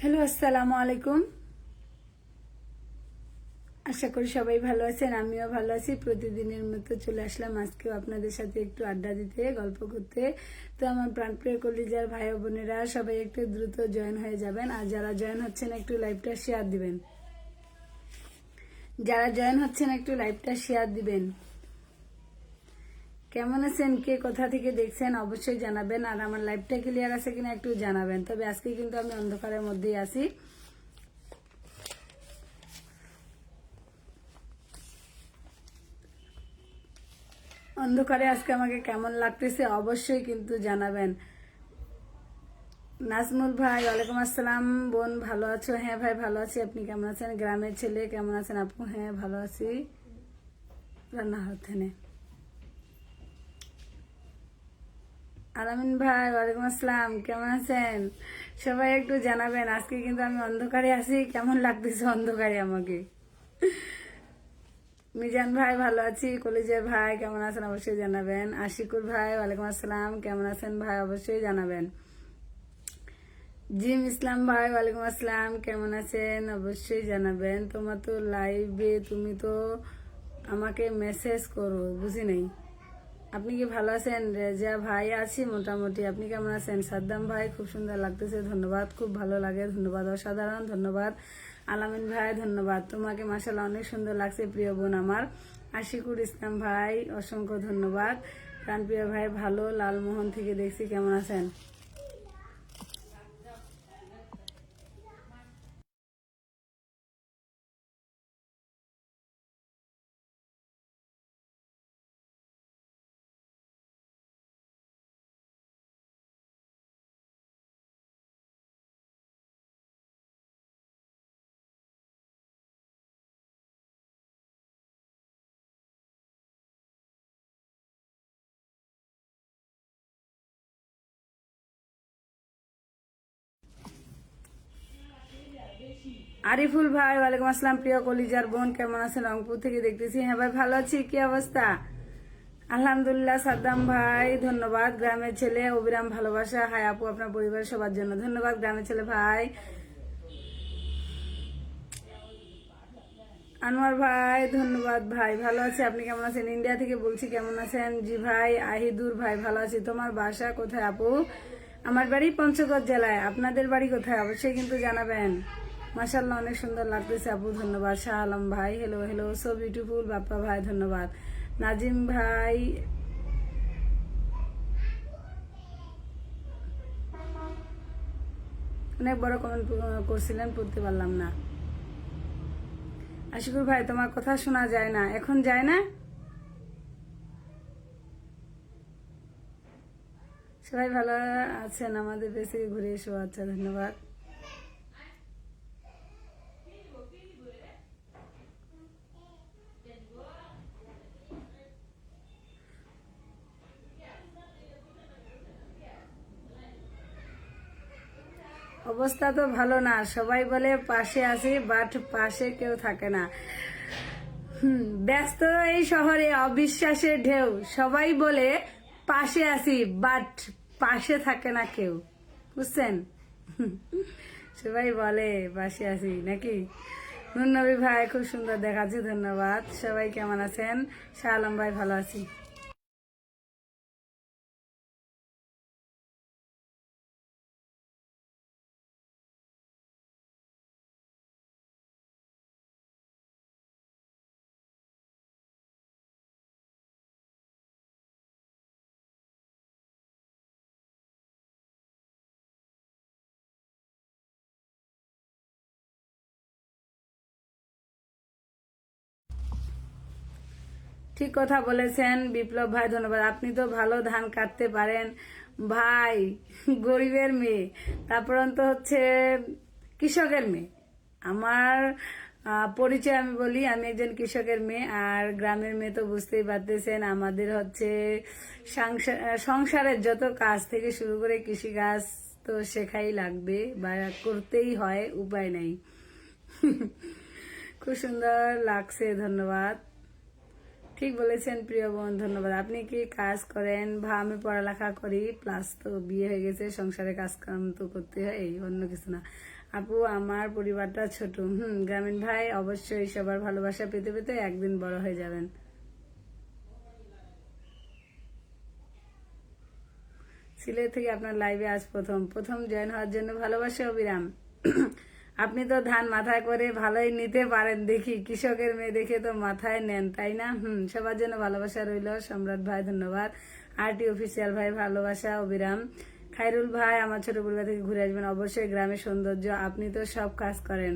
Hello, আসসালামু আলাইকুম। আশা করি সবাই ভালো আছেন, আমিও ভালো আছি। প্রতিদিনের মতো চলে আসলাম আজকেও আপনাদের সাথে একটু আড্ডা দিতে, গল্প করতে। তো আমার প্রাণপ্রিয় কলিজার ভাই ও বোনেরা সবাই একটু দ্রুত জয়েন হয়ে যাবেন, আর যারা জয়েন হচ্ছেন একটু লাইভটা শেয়ার দিবেন। যারা জয়েন হচ্ছেন একটু লাইভটা শেয়ার দিবেন। কেমন আছেন, কে কোথা থেকে দেখছেন অবশ্যই জানাবেন, আর আমার লাইভটা ক্লিয়ার আছে কিনা একটু জানাবেন। তবে আজকে কিন্তু আমি অন্ধকারের মধ্যেই আছি। অন্ধকারে আজকে আমাকে কেমন লাগতেছে অবশ্যই কিন্তু জানাবেন। নাজমুল ভাই, ওয়ালাইকুম আসসালাম। বোন ভালো আছো? হ্যাঁ ভাই ভালো আছি, আপনি কেমন আছেন? গ্রামের ছেলে কেমন আছেন আপু? হ্যাঁ ভালো আছি, রান্না হচ্ছে না। আলামিন ভাই, ওয়ালাইকুম আসসালাম, কেমন আছেন? সবাই একটু জানাবেন। আজকে কিন্তু আমি অন্ধকারে আছি, কেমন লাগতেছে অন্ধকারে আমাকে? মিজান ভাই ভালো আছি, কলেজের ভাই কেমন আছেন অবশ্যই জানাবেন। আশিকুর ভাই, ওয়ালাইকুম আসসালাম, কেমন আছেন ভাই অবশ্যই জানাবেন। জিম ইসলাম ভাই, ওয়ালাইকুম আসসালাম, কেমন আছেন অবশ্যই জানাবেন। তোমার তো লাইভে তুমি তো আমাকে মেসেজ করো, বুঝি নাই। আপনি কি ভালো আছেন? রেজা ভাই, আছি মোটামুটি, আপনি কেমন আছেন? সাদ্দাম ভাই, খুব সুন্দর লাগতেছে, ধন্যবাদ, খুব ভালো লাগে, ধন্যবাদ, অসাধারণ, ধন্যবাদ। আলামিন ভাই ধন্যবাদ, তোমাকে মাশাআল্লাহ অনেক সুন্দর লাগছে প্রিয় বোন আমার। আশিকুর ইসলাম ভাই, অসংখ্য ধন্যবাদ। প্রাণপ্রিয় ভাই ভালো, লালমোহন থেকে দেখছি, কেমন আছেন? আরিফুল ভাই, ওয়ালাইকুম আসসালাম, প্রিয় কলিজার বোন কেমন আছেন? রংপুর থেকে দেখতেছি। হ্যাঁ ভাই ভালো আছি, কি অবস্থা? আলহামদুলিল্লাহ। সাদ্দাম ভাই ধন্যবাদ, গ্রামের ছেলে, অবিরাম ভালোবাসা। হাই আপু, আপনার পরিবারের সবার জন্য ধন্যবাদ গ্রামের ছেলে ভাই। আনোয়ার ভাই ধন্যবাদ ভাই, ভালো আছে, আপনি কেমন আছেন? ইন্ডিয়া থেকে বলছি, কেমন আছেন? জি ভাই। আহিদুর ভাই ভালো আছি। তোমার বাসা কোথায় আপু? আমার বাড়ি পঞ্চগড় জেলায়, আপনাদের বাড়ি কোথায় অবশ্যই কিন্তু জানাবেন। মাশাআল্লাহ অনেক সুন্দর লাগতেছে আপু, ধন্যবাদ। শাহ আলম ভাই, hello hello, so beautiful. Bappa ভাই ধন্যবাদ। নাজিম ভাই, অনেক বড় কমেন্ট করছিলেন, পড়তে পারলাম না। আশিকুর ভাই, তোমার কথা শোনা যায় না, এখন যায় না? সবাই ভালো আছেন? আমাদের দেশ থেকে ঘুরে এসো, আচ্ছা ধন্যবাদ। অবস্থা তো ভালো না, সবাই বলে পাশে আছি, বাট পাশে কেউ থাকে না। ব্যস্ত এই শহরে অবিশ্বাসের ঢেউ, সবাই বলে পাশে আছি, বাট পাশে থাকে না কেউ, বুঝছেন? সবাই বলে পাশে আছি নাকি? নুনবী ভাই, খুব সুন্দর দেখাচ্ছি, ধন্যবাদ। সবাই কেমন আছেন? শাহ আলম ভাই, ভালো আছি। ঠিক কথা বলেছেন বিপ্লব ভাই, ধন্যবাদ। আপনি তো ভালো ধান কাটতে পারেন ভাই, গরিবের মেয়ে, তারপর তো হচ্ছে কৃষকের মেয়ে। আমার পরিচয় আমি বলি, আমি একজন কৃষকের মেয়ে, আর গ্রামের মেয়ে তো বুঝতেই পারতেছেন। আমাদের হচ্ছে সংসারের যত কাজ থেকে শুরু করে কৃষিকাজ তো শেখাই লাগবে বা করতেই হয়, উপায় নাই। খুব সুন্দর লাগছে, ধন্যবাদ। ঠিক বলেছেন প্রিয় বোন, ধন্যবাদ। আপনি কি কাজ করেন? আমি পড়ালেখা করি, প্লাস তো বিয়ে হয়ে গেছে, সংসারে কাজ কাম তো করতে হয়, অন্য কিছু না। আপু আমার পরিবারটা ছোট। গ্রামীণ ভাই অবশ্যই সবার ভালোবাসা পেতে পেতে একদিন বড় হয়ে যাবেন। সিলেট থেকে আপনার লাইভে আজ প্রথম প্রথম জয়েন হওয়ার জন্য ভালোবাসা অবিরাম। আপনি তো ধান মাথায় করে ভালোই নিতে পারেন দেখি, কৃষকের মেয়ে দেখে তো মাথায় নেন, তাই না? সবার জন্য ভালোবাসা রইল। সম্রাট ভাই ধন্যবাদ। আরটি অফিসিয়াল ভাই ভালোবাসা অবিরাম। খাইরুল ভাই আমার ছোট পরিবার থেকে ঘুরে আসবেন, অবশ্যই গ্রামের সৌন্দর্য, আপনি তো সব কাজ করেন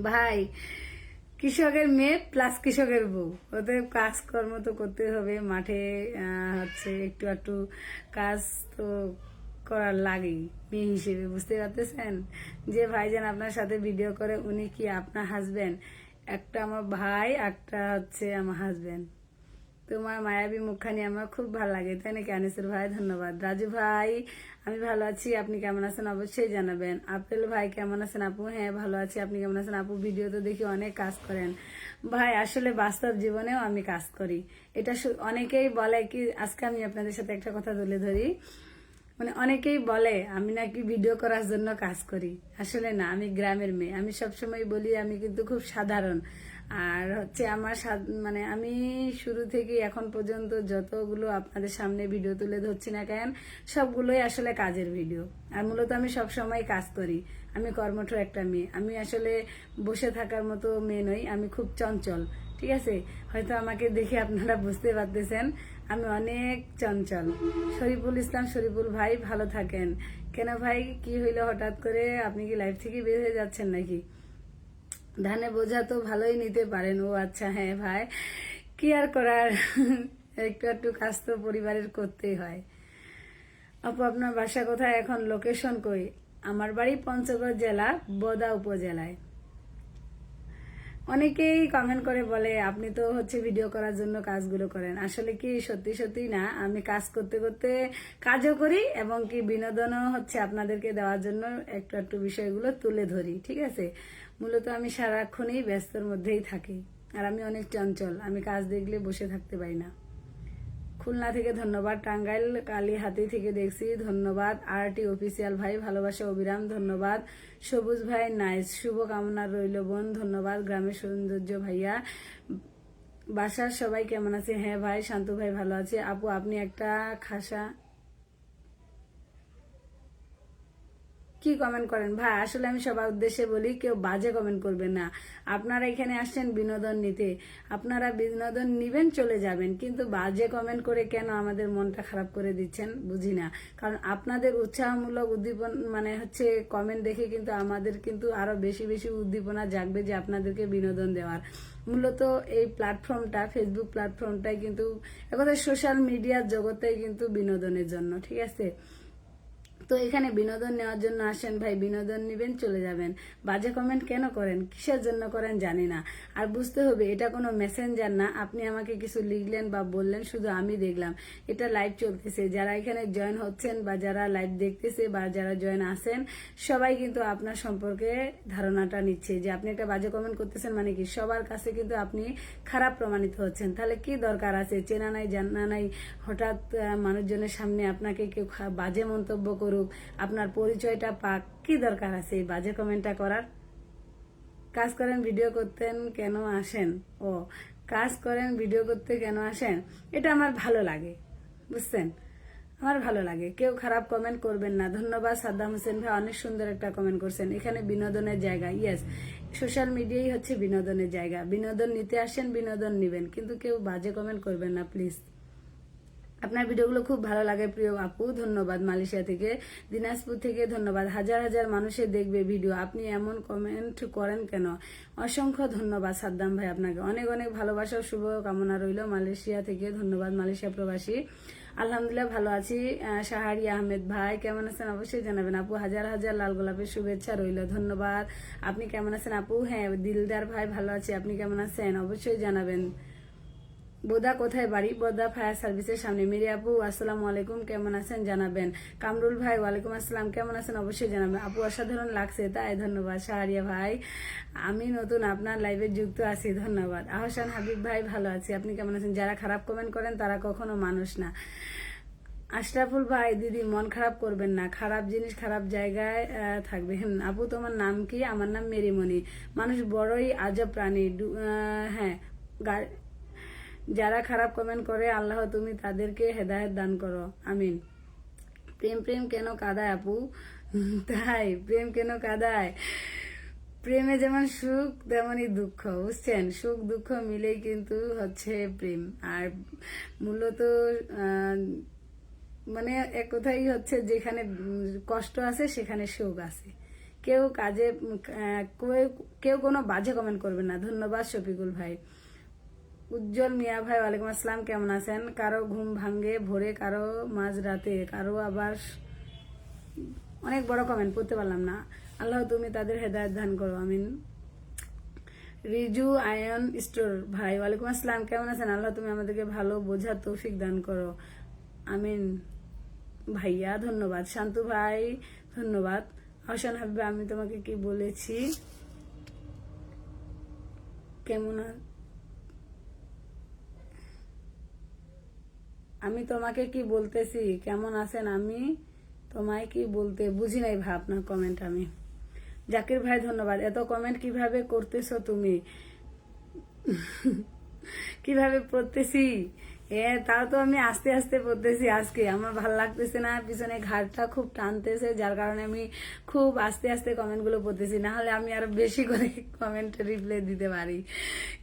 ভাই। কৃষকের মেয়ে প্লাস কৃষকের বউ, ওদের কাজকর্ম তো করতে হবে, মাঠে হচ্ছে একটু একটু কাজ তো করার লাগেই মেয়ে হিসেবে, বুঝতে পারতেছেন? যে ভাইজান আপনার সাথে ভিডিও করে উনি কি আপনার হাজবেন্ড? একটা আমার ভাই, একটা হচ্ছে আমার হাজবেন্ড। তোমার মায়াবী মুখখানি আমার খুব ভালো লাগে, তাই নাকি আনিসুর ভাই? ধন্যবাদ। রাজু ভাই আমি ভালো আছি, আপনি কেমন আছেন অবশ্যই জানাবেন। আপেল ভাই কেমন আছেন আপু? হ্যাঁ ভালো আছি, আপনি কেমন আছেন আপু? ভিডিও তো দেখি অনেক কাজ করেন ভাই, আসলে বাস্তব জীবনেও আমি কাজ করি। এটা অনেকেই বলে কি, আজকে আমি আপনাদের সাথে একটা কথা তুলে ধরি, মানে অনেকেই বলে আমি নাকি ভিডিও করার জন্য কাজ করি। আসলে না, আমি গ্রামের মেয়ে। আমি সবসময় বলি আমি কিন্তু খুব সাধারণ। আর হচ্ছে আমার মানে আমি শুরু থেকে এখন পর্যন্ত যতগুলো আপনাদের সামনে ভিডিও তুলে ধরছি না কেন, সবগুলোই আসলে কাজের ভিডিও। আর মূলত আমি সবসময় কাজ করি। আমি কর্মঠ একটা মেয়ে। আমি আসলে বসে থাকার মতো মেয়ে নই, আমি খুব চঞ্চল। ঠিক আছে, হয়তো আমাকে দেখে আপনারা বুঝতে পারতেছেন আমি অনেক চঞ্চল। শরীফুল ইসলাম, শরীফুল ভাই ভালো থাকেন। কেন ভাই কি হইলো হঠাৎ করে? আপনি কি লাইফ থেকে বের হয়ে যাচ্ছেন নাকি? ধানে বোঝা তো ভালোই নিতে পারেন। ও আচ্ছা, হ্যাঁ ভাই, কি আর করার, একটু একটু কাজ তো পরিবারের করতেই হয়। আপু আপনার বাসা কোথায়, এখন লোকেশন কই? আমার বাড়ি পঞ্চগড় জেলা বোদা উপজেলায়। অনেকেই কমেন্ট করে বলে আপনি তো হচ্ছে ভিডিও করার জন্য কাজগুলো করেন। আসলে কি সত্যি সত্যি না, আমি কাজ করতে করতে কাজও করি এবং কি বিনোদনও হচ্ছে আপনাদেরকে দেওয়ার জন্য একটু একটু বিষয়গুলো তুলে ধরি। ঠিক আছে, মূলত আমি সারাক্ষণই ব্যস্তর মধ্যেই থাকি। আর আমি অনেক চঞ্চল, আমি কাজ দেখলে বসে থাকতে পারি না। খুলনা থেকে ধন্যবাদ। টাঙ্গাইল কালীহাতি থেকে দেখছি, ধন্যবাদ। আরটি অফিসিয়াল ভাই ভালোবাসা অবিরাম, ধন্যবাদ। সবুজ ভাই নাইস, শুভ কামনা রইল বোন, ধন্যবাদ। গ্রামের সৌন্দর্য ভাইয়া, বাসার সবাই কেমন আছে? হ্যাঁ ভাই, শান্তু ভাই ভালো আছে। আপু আপনি একটা খাসা কি কমেন্ট করেন ভাই? আসলে আমি সবার উদ্দেশ্যে বলি, কেউ বাজে কমেন্ট করবেন না। আপনারা এখানে আসছেন বিনোদন নিতে, আপনারা বিনোদন নিবেন চলে যাবেন, কিন্তু বাজে কমেন্ট করে কেন আমাদের মনটা খারাপ করে দিচ্ছেন বুঝি না। কারণ আপনাদের উৎসাহমূলক উদ্দীপন মানে হচ্ছে কমেন্ট দেখে কিন্তু আমাদের কিন্তু আরো বেশি বেশি উদ্দীপনা জাগবে যে আপনাদেরকে বিনোদন দেওয়ার। মূলত এই প্ল্যাটফর্মটা, ফেসবুক প্ল্যাটফর্মটাই কিন্তু একথা সোশ্যাল মিডিয়ার জগতেই কিন্তু বিনোদনের জন্য। ঠিক আছে, তো এখানে বিনোদন নেওয়ার জন্য আসেন ভাই, বিনোদন নিবেন চলে যাবেন। বাজে কমেন্ট কেন করেন, কিসের জন্য করেন জানি না। আর বুঝতে হবে এটা কোনো মেসেঞ্জার না, আপনি আমাকে কিছু লিখলেন বা বললেন শুধু আমি দেখলাম। এটা লাইভ চলতেছে, যারা এখানে জয়েন হচ্ছেন বা যারা লাইভ দেখতেছে বা যারা জয়েন আসেন, সবাই কিন্তু আপনার সম্পর্কে ধারণাটা নিচ্ছে যে আপনি একটা বাজে কমেন্ট করতেছেন মানে কি সবার কাছে কিন্তু আপনি খারাপ প্রমাণিত হচ্ছেন। তাহলে কি দরকার আছে, চেনা নাই জানা নাই, হঠাৎ মানুষজনের সামনে আপনাকে কেউ বাজে মন্তব্য করুক, আপনার পরিচয়টা পাক, কি দরকার আছে এই বাজে কমেন্টটা করার? কাজ করেন ভিডিও করতেন কেন আসেন? ও, কাজ করেন ভিডিও করতে কেন আসেন, এটা আমার ভালো লাগে, বুঝছেন? আমার ভালো লাগে, কেউ খারাপ কমেন্ট করবেন না। ধন্যবাদ সাদ্দাম হোসেন ভাই, অনেক সুন্দর একটা কমেন্ট করছেন। এখানে বিনোদনের জায়গা, ইয়েস, সোশ্যাল মিডিয়াই হচ্ছে বিনোদনের জায়গা। বিনোদন নিতে আসেন, বিনোদন নিবেন, কিন্তু কেউ বাজে কমেন্ট করবেন না প্লিজ। আপনার ভিডিওগুলো খুব ভালো লাগে প্রিয় আপু, ধন্যবাদ। মালয়েশিয়া থেকে, দিনাজপুর থেকে ধন্যবাদ। হাজার হাজার মানুষে দেখবে ভিডিও, আপনি এমন কমেন্ট করেন কেন? অসংখ্য ধন্যবাদ সাদ্দাম ভাই, আপনাকে অনেক অনেক ভালোবাসা ও শুভ কামনা রইল। মালয়েশিয়া থেকে ধন্যবাদ, মালয়েশিয়া প্রবাসী। আলহামদুলিল্লাহ ভালো আছি। শাহারি আহমেদ ভাই কেমন আছেন অবশ্যই জানাবেন আপু। হাজার হাজার লাল গোলাপের শুভেচ্ছা রইল, ধন্যবাদ। আপনি কেমন আছেন আপু? হ্যাঁ দিলদার ভাই ভালো আছি, আপনি কেমন আছেন অবশ্যই জানাবেন। বোদা কোথায় বাড়ি? বোদা ফায়ার সার্ভিসের সামনে। মেরি আপু আসসালামু আলাইকুম, কেমন আছেন জানাবেন। কামরুল ভাই ওয়ালাইকুম আসসালাম, কেমন আছেন অবশ্যই জানাবেন আপু। অসাধারণ লাগছে তাই, ধন্যবাদ। শাহরিয়া ভাই আমি নতুন আপনার লাইভে যুক্ত আছি, ধন্যবাদ। আহসান হাবিব ভাই ভালো আছি, আপনি কেমন আছেন। যারা খারাপ কমেন্ট করেন তারা কখনো মানুষ না। আশরাফুল ভাই, দিদি মন খারাপ করবেন না, খারাপ জিনিস খারাপ জায়গায় থাকবে। আপু তোমার নাম কি? আমার নাম মেরিমণি। মানুষ বড়ই আজব প্রাণী। হ্যাঁ, যারা খারাপ কমেন্ট করে আল্লাহ তুমি তাদেরকে হেদায়েত দান করো, আমিন। প্রেম প্রেম কেন কাঁদায় আপু? তাই প্রেম কেন কাঁদায়? প্রেমে যেমন সুখ তেমনই দুঃখ, বুঝছেন? সুখ দুঃখ মিলেই কিন্তু হচ্ছে প্রেম। আর মূলত মানে এক কথাই হচ্ছে, যেখানে কষ্ট আছে সেখানে সুখ আছে। কেউ কাজে কেউ কোনো বাজে কমেন্ট করবে না। ধন্যবাদ শফিকুল ভাই। উজ্জ্বল মিয়া ভাই, ওয়ালাইকুম আসসালাম, কেমন আছেন? কারো ঘুম ভাঙ্গে ভোরে, কারো মাঝ রাতে, কারো আবার অনেক বড় কমেন্ট, পড়তে পারলাম না। আল্লাহ তুমি তাদের হেদায়েত দান করো, আমিন। রিজু আয়ন স্টোর ভাই, ওয়ালাইকুম আসসালাম, কেমন আছেন? আল্লাহ তুমি আমাদেরকে ভালো বোঝার তৌফিক দান করো, আমিন। ভাইয়া ধন্যবাদ। শান্তু ভাই ধন্যবাদ। আহসান হাবিবা, আমি তোমাকে কি বলেছি কেমন আমি তোমাকে কি বলতেছি কেমন আছেন, আমি তোমায় কি বলতে বুঝি নাই ভাই আপনার কমেন্ট। আমি জাকির ভাই ধন্যবাদ। এত কমেন্ট কিভাবে করতেছো তুমি? কিভাবে পড়তেছি? তাও তো আমি আস্তে আস্তে পড়তেছি। আজকে আমার ভালো লাগতেছে না, পিছনে ঘাড়টা খুব টানতেছে, যার কারণে আমি খুব আস্তে আস্তে কমেন্টগুলো পড়তেছি। না হলে আমি আরো বেশি করে কমেন্ট রিপ্লাই দিতে পারি,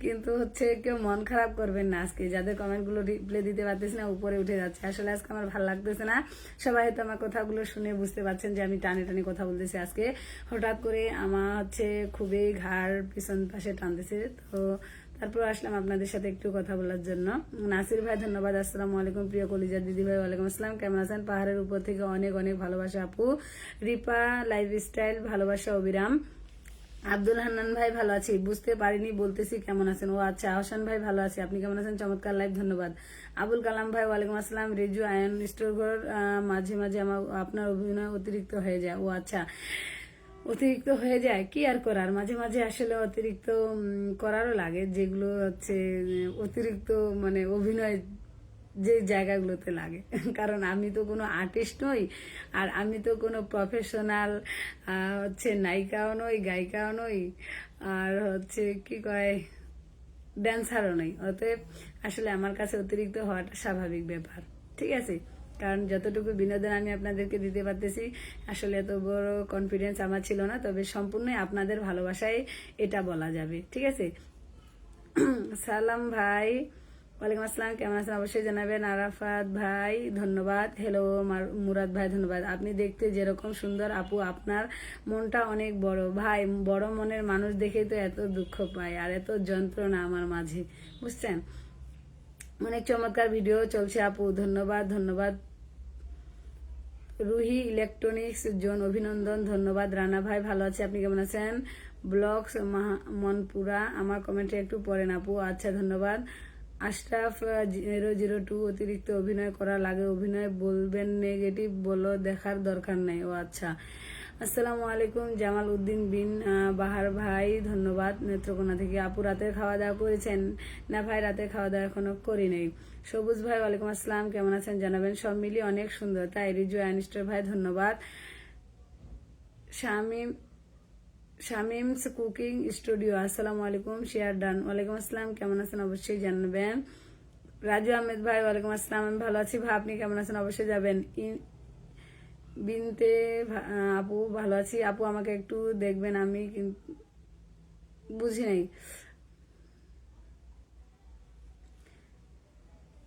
কিন্তু হচ্ছে কেউ মন খারাপ করবেন না। আজকে যাদের কমেন্টগুলো রিপ্লাই দিতে পারতেছি না, উপরে উঠে যাচ্ছে। আসলে আজকে আমার ভালো লাগতেছে না। সবাই তো আমার কথাগুলো শুনে বুঝতে পারছেন যে আমি টানে টানে কথা বলতেছি। আজকে হঠাৎ করে আমার হচ্ছে খুবই ঘাড় পিছন পাশে টানতেছে, তো তারপর আসলাম আপনাদের সাথে একটু কথা বলার জন্য। নাসির ভাই ধন্যবাদ। আসসালামু আলাইকুম প্রিয় কলিজার দিদি ভাই, ওয়ালাইকুম আসসালাম, কেমন আছেন? পাহাড়ের উপর থেকে অনেক অনেক ভালোবাসা আপু। রিপা লাইফস্টাইল, ভালোবাসা অবিরাম। আব্দুল হান্নান ভাই, ভালো আছি, বুঝতে পারিনি বলতেছি কেমন আছেন। ও আচ্ছা। আহসান ভাই, ভালো আছি, আপনি কেমন আছেন? চমৎকার লাইভ, ধন্যবাদ। আবুল কালাম ভাই, ওয়ালাইকুম আসসালাম। রিজু আয়ন স্টোর ঘর, মাঝে মাঝে আমার আপনার অভিনয় অতিরিক্ত হয়ে যায়। ও আচ্ছা, অতিরিক্ত হয়ে যায়, কি আর করার, মাঝে মাঝে আসলে অতিরিক্ত করারও লাগে, যেগুলো হচ্ছে অতিরিক্ত মানে অভিনয় যে জায়গাগুলোতে লাগে। কারণ আমি তো কোনো আর্টিস্ট নই, আর আমি তো কোনো প্রফেশনাল হচ্ছে নায়িকাও নই, গায়িকাও নই, আর হচ্ছে কি কয় ড্যান্সারও নই। অতএব আসলে আমার কাছে অতিরিক্ত হওয়াটা স্বাভাবিক ব্যাপার, ঠিক আছে? কারণ যতটুকু বিনোদন আমি আপনাদেরকে দিতে পারতেছি, আসলে এত বড় কনফিডেন্স আমার ছিল না, তবে সম্পূর্ণ আপনাদের ভালোবাসায় এটা বলা যাবে, ঠিক আছে? সালাম ভাই, ওয়ালাইকুম আসসালাম, কেমন আছেন? অবশ্যই জানাবেন। আরাফাত ভাই ধন্যবাদ। হ্যালো মুরাদ ভাই ধন্যবাদ। আপনি দেখতে যেরকম সুন্দর আপু, আপনার মনটা অনেক বড়। ভাই, বড় মনের মানুষ দেখেই তো এত দুঃখ পায় আর এত যন্ত্রণা আমার মাঝে, বুঝছেন? অনেক চমৎকার ভিডিও চলছে আপু, ধন্যবাদ ধন্যবাদ। রুহি ইলেকট্রনিক্স জোন, অভিনন্দন, ধন্যবাদ। রানা ভাই, ভালো আছে, আপনি কেমন আছেন? ব্লগস মনপুরা, আমার কমেন্টে একটু পড়েন আপু। আচ্ছা, ধন্যবাদ। আশরাফ 002, অতিরিক্ত অভিনয় করা লাগে, অভিনয় বলবেন নেগেটিভ বলো, দেখার দরকার নাই। ও আচ্ছা। আসসালামু আলাইকুম। জামাল উদ্দিন বিন বাহার ভাই ধন্যবাদ, নেত্রকোনা থেকে। আপু রাতের খাওয়া দাওয়া করেছেন? না ভাই, রাতের খাওয়া দাওয়া এখনো করি নাই। সবুজ ভাই, ওয়ালাইকুম আসসালাম, কেমন আছেন জানাবেন। সব মিলিয়ে অনেক সুন্দর, তাই? রিজু আনিস্টার ভাই ধন্যবাদ। শামিম শামিমস কুকিং স্টুডিও, আসসালামু আলাইকুম, শেয়ার ডান, ওয়ালাইকুম আসসালাম, কেমন আছেন অবশ্যই জানাবেন। রাজু আহমেদ ভাই, ওয়ালাইকুম আসসালাম, আমি ভালো আছি ভাই, আপনি কেমন আছেন অবশ্যই যাবেন। বিনতে আপু, ভালো আছি আপু, আমাকে একটু দেখবেন, আমি কিন্তু বুঝি নাই।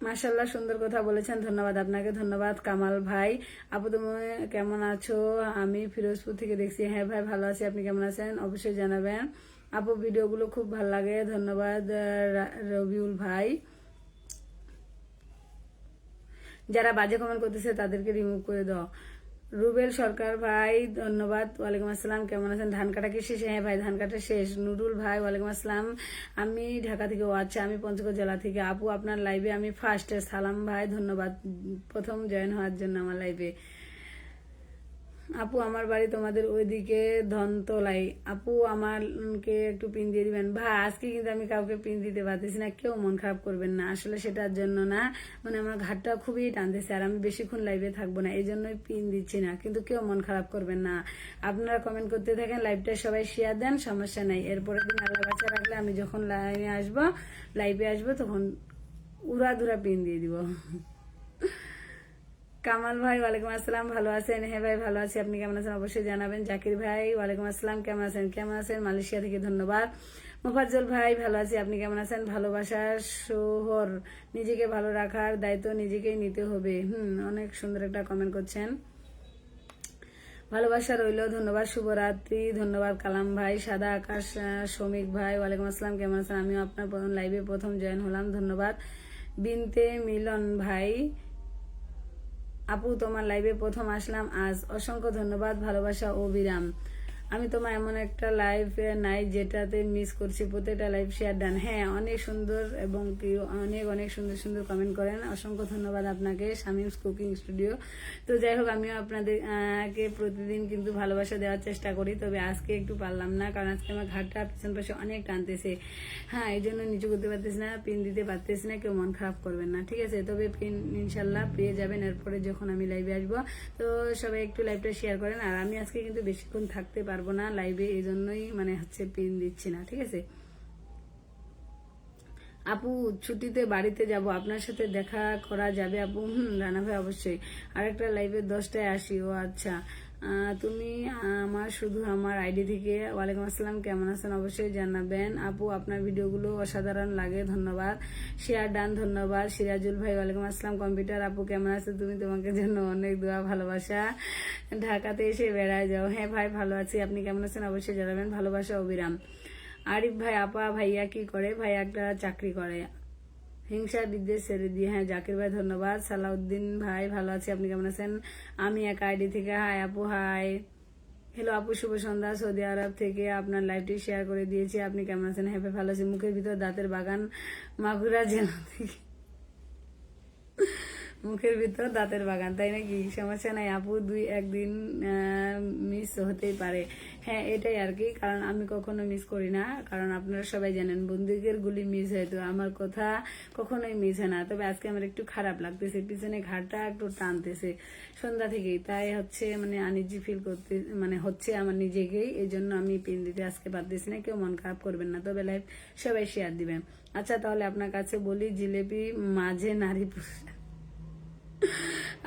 মাশাল্লাহ, সুন্দর কথা বলেছেন, ধন্যবাদ আপনাকে। ধন্যবাদ কামাল ভাই। আপু তুমি কেমন আছো? আমি ফিরোজপুর থেকে দেখছি। হ্যাঁ ভাই, ভালো আছি, আপনি কেমন আছেন অবশ্যই জানাবেন। আপু ভিডিওগুলো খুব ভালো লাগে, ধন্যবাদ। রবিউল ভাই, যারা বাজে কমেন্ট করতেছে তাদেরকে রিমুভ করে দাও। রুবেল সরকার ভাই ধন্যবাদ, ওয়ালাইকুম আসসালাম, কেমন আছেন? ধান কাটা কি শেষ? হ্যাঁ ভাই, ধান কাটা শেষ। নুরুল ভাই, ওয়ালাইকুম আসসালাম, আমি ঢাকা থেকে। ও আচ্ছা, আমি পঞ্চগড় জেলা থেকে। আপু আপনার লাইভে আমি ফার্স্ট। সালাম ভাই ধন্যবাদ প্রথম জয়েন হওয়ার জন্য আমার লাইভে। আপু আমার বাড়ি তোমাদের ওইদিকে ধনতলাই। আপু আমাকে একটু পিন দিয়ে দিবেন। ভাই আজকে কিন্তু আমি কাউকে পিন দিতে পারতেছি না, কেউ মন খারাপ করবেন না, আসলে সেটার জন্য না, মানে আমার ঘাটটা খুবই টানতেছে আর আমি বেশিক্ষণ লাইভে থাকবো না, এই জন্যই পিন দিচ্ছি না, কিন্তু কেউ মন খারাপ করবেন না। আপনারা কমেন্ট করতে থাকেন, লাইভটা সবাই শেয়ার দেন, সমস্যা নাই। এরপরের দিন আল্লাহ বাচ্চা রাখলে আমি যখন লাইভে আসবো তখন উড়াধুরা পিন দিয়ে দিব। কামাল ভাই ওয়ালাইকুম আসসালাম, ভালো আছেন? হ্যাঁ ভাই ভালো আছি, আপনি কেমন আছেন অবশ্যই জানাবেন। জাকির ভাই ওয়ালাইকুম আসসালাম, কেমন আছেন? কেমন আছেন মালয়েশিয়া থেকে, ধন্যবাদ। মোফাজ্জল ভাই ভালো আছি, আপনি কেমন আছেন? ভালোবাসার শহর, নিজেকে ভালো রাখার দায়িত্ব নিজেকেই নিতে হবে। অনেক সুন্দর একটা কমেন্ট করছেন, ভালোবাসা রইল, ধন্যবাদ। শুভরাত্রি, ধন্যবাদ কালাম ভাই। সাদা আকাশ শ্রমিক ভাই ওয়ালাইকুম আসসালাম, কেমন আছেন? আমিও আপনার লাইভে প্রথম জয়েন হলাম, ধন্যবাদ। বিনতে মিলন ভাই, আপু তোমার লাইভে প্রথম আসলাম আজ, অসংখ্য ধন্যবাদ, ভালোবাসা ও বিরাম। আমি তোমার এমন একটা লাইভ নাই যেটাতে মিস করছি, প্রত্যেকটা লাইভ শেয়ার ডান। হ্যাঁ অনেক সুন্দর এবং কি অনেক অনেক সুন্দর সুন্দর কমেন্ট করেন, অসংখ্য ধন্যবাদ আপনাকে। Shamims cooking studio. তো যাই হোক, আমিও আপনাদের কে প্রতিদিন কিন্তু ভালোবাসা দেওয়ার চেষ্টা করি, তবে আজকে একটু পারলাম না, কারণ আজকে আমার ঘাটটা পিছন পাশে অনেক টানতেছে। হ্যাঁ এই জন্য নিচু করতে পারতেছি না, পিন দিতে পারতেছি না, কেউ মন খারাপ করবেন না, ঠিক আছে? তবে পিন ইনশাল্লাহ পেয়ে যাবেন এরপরে যখন আমি লাইভে আসবো। তো সবাই একটু লাইভটা শেয়ার করেন। আর আমি আজকে কিন্তু বেশিক্ষণ থাকতে পারবো না লাইভে, এই জন্যই মানে হচ্ছে পিন দিচ্ছি না, ঠিক আছে? আপু ছুটিতে বাড়িতে যাব, আপনার সাথে দেখা করা যাবে আপু? রানা ভাই অবশ্যই, আরেকটা লাইভে 10টায় আসি। ও আচ্ছা, তুমি আমার শুধু আমার আইডি থেকে। ওয়ালাইকুম আসসালাম, কেমন আছেন অবশ্যই জানাবেন। আপু আপনার ভিডিওগুলো অসাধারণ লাগে, ধন্যবাদ। শেয়ার ডান, ধন্যবাদ। সিরাজুল ভাই ওয়ালাইকুম আসসালাম। কম্পিউটার আপু কেমন আছে তুমি? তোমাকে জন্য অনেক দোয়া, ভালোবাসা। ঢাকাতে এসে বেড়ায় যাও। হ্যাঁ ভাই ভালো আছি, আপনি কেমন আছেন অবশ্যই জানাবেন, ভালোবাসা অবিরাম। আরিফ ভাই, আপা ভাইয়া কি করে? ভাই একটা চাকরি করে, হিংসা বিদ্বেষ ছেড়ে দিয়ে। হ্যাঁ জাকির ভাই ধন্যবাদ। সালাউদ্দিন ভাই ভালো আছি, আপনি কেমন আছেন? আমি এক আইডি থেকে। হাই আপু, হাই। হ্যালো আপু, শুভ সন্ধ্যা। সৌদি আরব থেকে আপনার লাইভটি শেয়ার করে দিয়েছি, আপনি কেমন আছেন? হ্যাঁ ভাই ভালো আছি। মুখের ভিতর দাঁতের বাগান, মাগুরা জেলা থেকে। মুখের ভিতর দাঁতের বাগান, তাই নাকি? সমস্যা নাই আপু, দুই একদিন মিস হতেই পারে। হ্যাঁ এটাই আর কি, কারণ আমি কখনো মিস করি না, কারণ আপনারা সবাই জানেন বন্দুকের গুলি মিস হয়, তো আমার কথা কখনোই মিস হয় না। তবে আজকে আমার একটু খারাপ লাগতেছে, পিছনে ঘাড়টা একটু টানতেছে সন্ধ্যা থেকেই, তাই হচ্ছে মানে আনইজি ফিল করতে মানে হচ্ছে আমার নিজেকেই, এই জন্য আমি পিন দিতে আজকে পারতেছি না, কেউ মন খারাপ করবেন না, তবে লাইভ সবাই শেয়ার দিবেন। আচ্ছা তাহলে আপনার কাছে বলি, জিলেপি মাঝে নারী পুরুষ।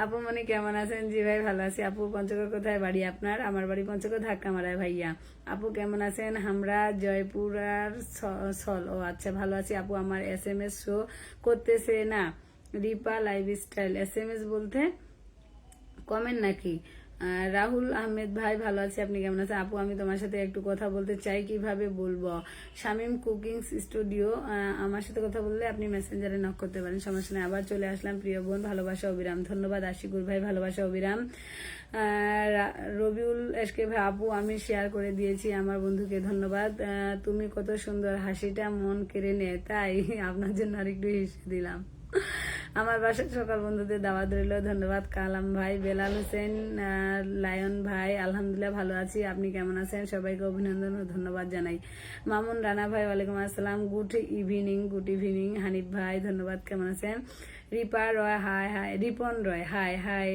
আপু মনে কেমন আছেন? জি ভাই ভালো আছি। আপু পঞ্চগড় কোথায় বাড়ি আপনার? আমার বাড়ি পঞ্চগড়, ধাক্কা মারায় ভাইয়া। আপু কেমন আছেন? আমরা জয়পুর আর সল। ও আচ্ছা ভালো আছি আপু। আমার SMS শো করতেছে না। রিপা লাইফস্টাইল, SMS বলতে কমেন্ট নাকি? রাহুল আহমেদ ভাই ভালো আছি, আপনি কেমন আছেন? আপু আমি তোমার সাথে একটু কথা বলতে চাই, কিভাবে বলবো? শামিম কুকিং স্টুডিও, আমার সাথে কথা বললে আপনি মেসেঞ্জারে নক করতে পারেন, সমস্যা নেই। আবার চলে আসলাম, প্রিয় বোন, ভালোবাসা অবিরাম। ধন্যবাদ আশিকুর ভাই, ভালোবাসা অবিরাম। রবিউল এসকে ভাই, আপু আমি শেয়ার করে দিয়েছি আমার বন্ধুকে, ধন্যবাদ। তুমি কত সুন্দর, হাসিটা মন কেড়ে নেয়, তাই আপনার জন্য আরেকটু হেসে দিলাম। আমার বাসার সকাল বন্ধুদের দাওয়াত রইল, ধন্যবাদ। কালাম ভাই, বেলাল হোসেন, লায়ন ভাই, আলহামদুলিল্লাহ ভালো আছি, আপনি কেমন আছেন? সবাইকে অভিনন্দন ও ধন্যবাদ জানাই। মামুন রানা ভাই ওয়ালাইকুম আসসালাম, good evening. Good evening. Hanif ভাই ধন্যবাদ, কেমন আছেন? রিপা রয়, হাই হাই। রিপন রয়, হাই হাই।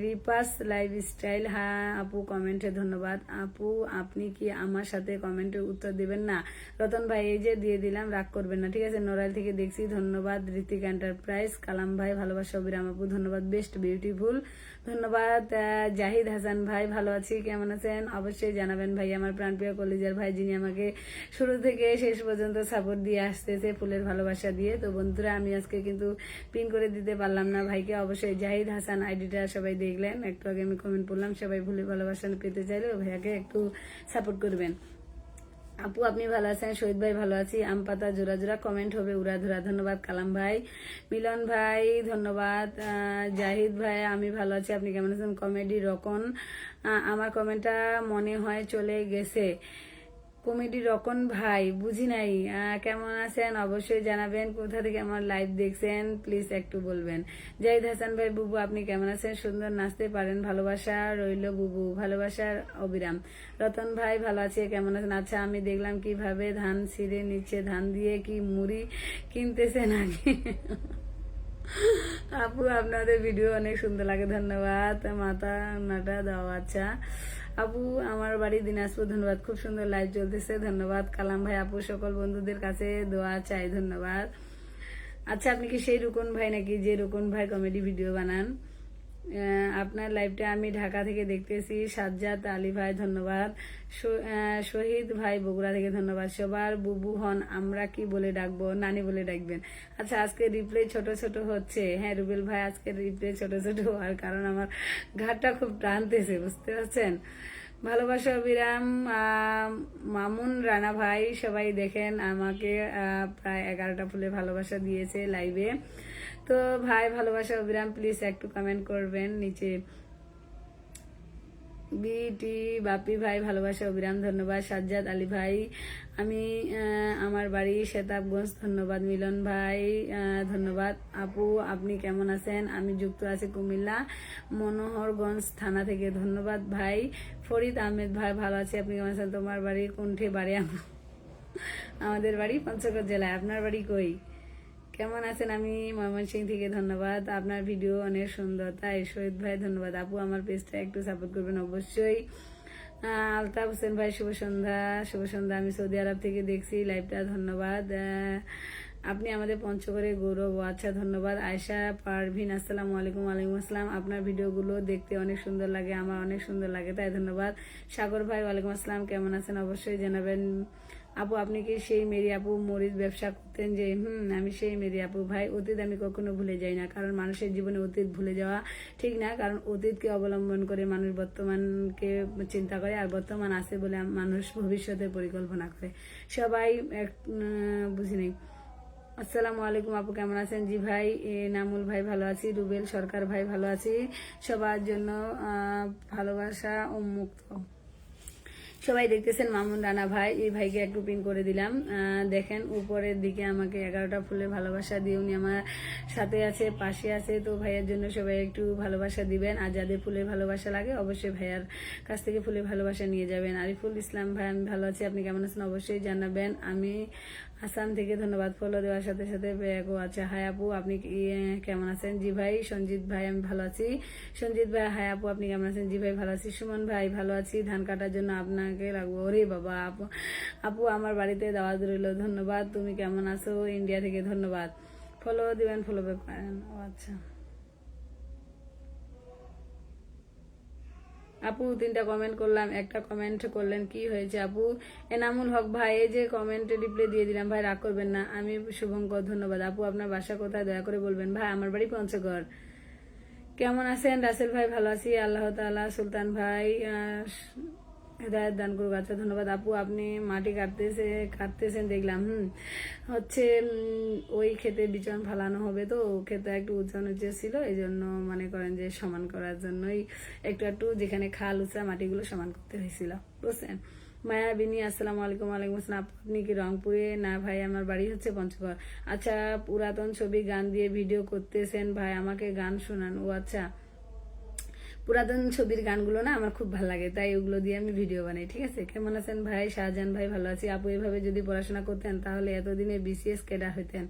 রিপাস লাইফস্টাইল, হ্যাঁ আপু কমেন্টে ধন্যবাদ। আপু আপনি কি আমার সাথে কমেন্টের উত্তর দিবেন না? রতন ভাই এই যে দিয়ে দিলাম, রাগ করবেন না, ঠিক আছে? নোরাইল থেকে দেখছি, ধন্যবাদ। ঋতিক এন্টারপ্রাইজ, কালাম ভাই ভালোবাসা অবিরাম, আপু ধন্যবাদ। বেস্ট বিউটিফুল, ধন্যবাদ। জাহিদ হাসান ভাই ভালো আছি, কেমন আছেন অবশ্যই জানাবেন ভাই। আমার প্রাণপ্রিয় কলিজার ভাই, যিনি আমাকে শুরু থেকে শেষ পর্যন্ত সাপোর্ট দিয়ে আসতেছে ফুলের ভালোবাসা দিয়ে। তো বন্ধুরা আমি আজকে কিন্তু পিন করে দিতে পারলাম না ভাইকে, অবশ্যই জাহিদ হাসান আইডিটা সবাই দেখলেন, একটু আগে আমি কমেন্ট করলাম, সবাই ফুলের ভালোবাসা পেতে চাইলে ভাইয়াকে একটু সাপোর্ট করবেন। আপু আপনি ভালো আছেন? শহীদ ভাই ভালো আছি। আম পাতা জোড়া জোড়া কমেন্ট হবে উড়াধুরা, ধন্যবাদ। কালাম ভাই, মিলন ভাই ধন্যবাদ। জাহিদ ভাই আমি ভালো আছি, আপনি কেমন আছেন? কমেডি রকন, আমার কমেন্টটা মনে হয় চলে গেছে। ও কমেডি রকন ভাই, বুঝি নাই। কেমন আছেন অবশ্যই জানাবেন। কোথা থেকে আমার লাইভ দেখছেন প্লিজ একটু বলবেন। জাহিদ হাসান ভাই, বুবু আপনি কেমন আছেন? সুন্দর নাচতে পারেন, ভালোবাসা রইল বুবু, ভালোবাসার অবিরাম। রতন ভাই ভালো আছে, কেমন আছেন? আচ্ছা, আমি দেখলাম কিভাবে ধান ছিঁড়ে নিচ্ছে, ধান দিয়ে কি মুড়ি কিনতেছে নাকি? আপু আপনাদের ভিডিও অনেক সুন্দর লাগে, ধন্যবাদ। মাথা নাটা দাও। আচ্ছা আপু, আমার বাড়ি দিনাজপুর, ধন্যবাদ। খুব সুন্দর লাইভ চলতেছে, ধন্যবাদ। কালাম ভাই, আপু সকল বন্ধুদের কাছে দোয়া চাই, ধন্যবাদ। আচ্ছা, আপনি কি সেই রুকন ভাই নাকি যে রুকন ভাই কমেডি ভিডিও বানান? আপনার লাইভটা আমি ঢাকা থেকে দেখতেছি। সাজ্জাদ আলী ভাই ধন্যবাদ। শহীদ ভাই বগুড়া থেকে ধন্যবাদ। সবার বুবু হন, আমরা কি বলে ডাকবো? নানি বলে ডাকবেন। আচ্ছা, আজকে রিপ্লে ছোট ছোট হচ্ছে। হ্যাঁ রুবেল ভাই, আজকে রিপ্লে ছোট ছোট হওয়ার কারণ আমার ঘাটটা খুব টানতেছে, বুঝতে পারছেন। ভালোবাসা অবিরাম। মামুন রানা ভাই, সবাই দেখেন আমাকে প্রায় 11টা ফুলে ভালোবাসা দিয়েছে লাইভে। তো ভাই ভালোবাসা অবিরাম, প্লিজ একটু কমেন্ট করবেন নিচে। বিটি বাপি ভাই ভালোবাসা অবিরাম, ধন্যবাদ। সাজ্জাদ আলী ভাই, আমি আমার বাড়ি সেতাবগঞ্জ, ধন্যবাদ। মিলন ভাই ধন্যবাদ। আপু আপনি কেমন আছেন? আমি যুক্ত আছি কুমিল্লা মনোহরগঞ্জ থানা থেকে, ধন্যবাদ ভাই। ফরিদ আহমেদ ভাই ভালো আছি, আপনি কেমন আছেন? তোমার বাড়ি কোনঠে? বাড়ি আমাদের বাড়ি পঞ্চগড় জেলায়। আপনার বাড়ি কই? কেমন আছেন? আমি ময়মনসিং থেকে, ধন্যবাদ। আপনার ভিডিও অনেক সুন্দর, তাই শহীদ ভাই ধন্যবাদ। আপু আমার পেজটা একটু সাপোর্ট করবেন অবশ্যই। আলতাফ হোসেন ভাই শুভ সন্ধ্যা। শুভ সন্ধ্যা, আমি সৌদি আরব থেকে দেখছি লাইভটা, ধন্যবাদ। আপনি আমাদের পঞ্চগড়ে গৌরব। আচ্ছা ধন্যবাদ। আয়শা পারভিন, আসসালামু আলাইকুম। ওয়ালাইকুম আসসালাম। আপনার ভিডিওগুলো দেখতে অনেক সুন্দর লাগে, আমার অনেক সুন্দর লাগে, তাই ধন্যবাদ। সাগর ভাই ওয়ালাইকুম আসসালাম, কেমন আছেন অবশ্যই জানাবেন। আপু আপনি কি সেই মেরি আপু মরিচ ব্যবসা করতেন যে? আমি সেই মেরি আপু ভাই। অতীত আমি কখনো ভুলে যাই না, কারণ মানুষের জীবনে অতীত ভুলে যাওয়া ঠিক না, কারণ অতীতকে অবলম্বন করে মানুষ বর্তমানকে চিন্তা করে, আর বর্তমান আছে বলে মানুষ ভবিষ্যতের পরিকল্পনা করে। সবাই বুঝি নেই। আসসালামু আলাইকুম আপু, কেমন আছেন? জি ভাই। নামুল ভাই ভালো আছি। রুবেল সরকার ভাই ভালো আছি। সবার জন্য ভালোবাসা উন্মুক্ত। সবাই দেখতেছেন মামুন রানা ভাই, এই ভাইকে একটু পিন করে দিলাম। দেখেন উপরের দিকে আমাকে 11টা ফুলে ভালোবাসা দিয়ে উনি আমার সাথে আছে, পাশে আছে। তো ভাইয়ের জন্য সবাই একটু ভালোবাসা দিবেন, আর যাদের ফুলের ভালোবাসা লাগে অবশ্যই ভাইয়ার কাছ থেকে ফুলের ভালোবাসা নিয়ে যাবেন। আরিফুল ইসলাম ভাই, আমি ভালো আছি, আপনি কেমন আছেন অবশ্যই জানাবেন। আমি আসাম থেকে, ধন্যবাদ ফলো দেওয়ার সাথে সাথে। আচ্ছা হাই আপু, আপনি কেমন আছেন? জি ভাই। সঞ্জিত ভাই, আমি ভালো আছি। সঞ্জিত ভাই হাই আপু, আপনি কেমন আছেন? জি ভাই ভালো আছি। সুমন ভাই ভালো আছি, ধান কাটার জন্য আপনাকে রাখবো। ওরে বাবা, আপু আপু আমার বাড়িতে দাওয়াত রইল, ধন্যবাদ। তুমি কেমন আছো? ইন্ডিয়া থেকে, ধন্যবাদ। ফলো দিবেন, ফলো ব্যাক করেন। ও আচ্ছা আপু, 3টা কমেন্ট করলাম, একটা কমেন্ট করলেন, কি হয়েছে আপু? এনামুল হক ভাই, এই যে কমেন্ট রিপ্লাই দিয়ে দিলাম ভাই, রাগ করবেন না। আমি শুভঙ্কর, ধন্যবাদ। আপু আপনার বাসা কোথায় দয়া করে বলবেন? ভাই আমার বাড়ি পঞ্চগড়। কেমন আছেন? রাসেল ভাই ভালো আছি, আল্লাহ তাআলা। সুলতান ভাই হেদায়ত দান করুক। আচ্ছা ধন্যবাদ। আপু আপনি মাটি কাটতেছেন দেখলাম। হচ্ছে ওই ক্ষেতে বিচন ফালানো হবে, তো ক্ষেতে একটু উঁচা নিচে ছিল, এই জন্য মনে করেন যে সমান করার জন্যই একটু একটু যেখানে খাল উঁচা মাটিগুলো সমান করতে হয়েছিল, বুঝছেন। মায়াবিনী, আসসালামু আলাইকুম। ওয়ালাইকুম আসসালাম। আপনি কি রংপুরে? না ভাই, আমার বাড়ি হচ্ছে পঞ্চগড়। আচ্ছা, পুরাতন ছবি গান দিয়ে ভিডিও করতেছেন ভাই, আমাকে গান শোনান। ও আচ্ছা, পুরাতন ছবির গানগুলো না আমার খুব ভালো লাগে, তাই ওগুলো দিয়ে আমি ভিডিও বানাই, ঠিক আছে। কেমন আছেন ভাই? শাহজাহান ভাই ভালো আছি। আপু এভাবে যদি পড়াশোনা করতেন তাহলে এতদিনে বিসিএস ক্যাডার হইতেন।